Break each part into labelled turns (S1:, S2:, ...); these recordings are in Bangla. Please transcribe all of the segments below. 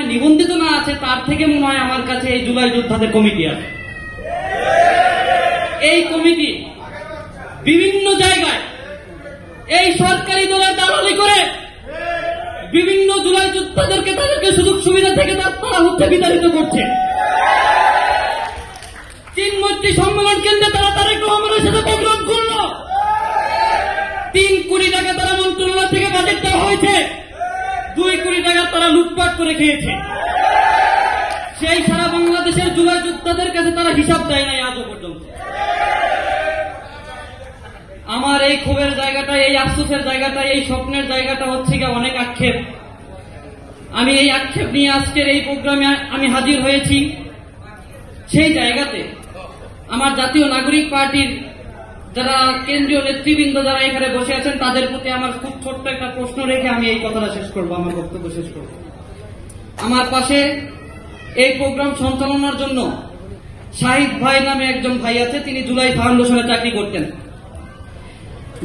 S1: হয় নিবন্ধিত না আছে, তার থেকে মনে হয় আমার কাছে এই জুলাই যোদ্ধাদের কমিটি আছে। এই কমিটি বিভিন্ন জায়গায় এই সরকারি দলের দালালি করে বিভিন্ন জুলাই যোদ্ধাদেরকে তাদেরকে সুযোগ সুবিধা থেকে তারা হচ্ছে বিতাড়িত করছে। চিনমৈত্রী সম্মেলন কেন্দ্রে তারা তারেক রহমানের সাথে প্রোগ্রাম করলো, 3 কোটি টাকা তারা মন্ত্রণালয় থেকে বাজেট দেওয়া হয়েছে, 2 কোটি টাকা তারা লুটপাট করে খেয়েছে। সেই সারা বাংলাদেশের জুলাই যোদ্ধাদের কাছে তারা হিসাব দেয় নাই আজও পর্যন্ত। আমার এই ক্ষোভের জায়গাটা, এই আফসোসের জায়গাটা, এই স্বপ্নের জায়গাটা হচ্ছে গিয়ে অনেক আক্ষেপ। আমি এই আক্ষেপ নিয়ে আজকের এই প্রোগ্রামে আমি হাজির হয়েছি। সেই জায়গাতে আমার জাতীয় নাগরিক পার্টির যারা কেন্দ্রীয় নেতৃবৃন্দ যারা এখানে বসে আছেন তাদের প্রতি আমার খুব ছোট্ট একটা প্রশ্ন রেখে আমি এই কথাটা শেষ করব, আমার বক্তব্য শেষ করব। আমার পাশে এই প্রোগ্রাম সঞ্চালনার জন্য শাহিদ ভাই নামে একজন ভাই আছে, তিনি জুলাই ফাউন্ডেশনে চাকরি করতেন।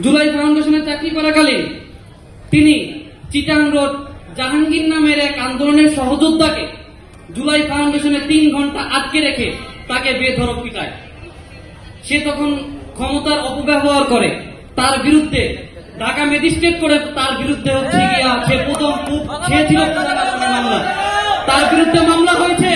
S1: জুলাই ফাউন্ডেশনে চাকরি করাকালীন তিনি চিটাং রোড জাহাঙ্গীর নামের এক আন্দোলনের সহযোদ্ধাকে জুলাই ফাউন্ডেশনে 3 ঘন্টা আটকে রেখে তাকে বেধড়ক পিটায়। সে তখন ক্ষমতার অপব্যবহার করে, তার বিরুদ্ধে ঢাকা ম্যাজিস্ট্রেট করে তার বিরুদ্ধে হচ্ছে গিয়া সে প্রথম সে ছিল মামলা, তার বিরুদ্ধে মামলা হয়েছে।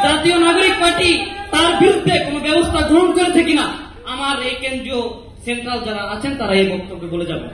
S1: জাতীয় নাগরিক পার্টি তার বিরুদ্ধে কোনো ব্যবস্থা গ্রহণ করেছে কিনা আমার এই কেন্দ্রীয় সেন্ট্রাল যারা আছেন তারা এই বক্তব্য বলে যাবেন।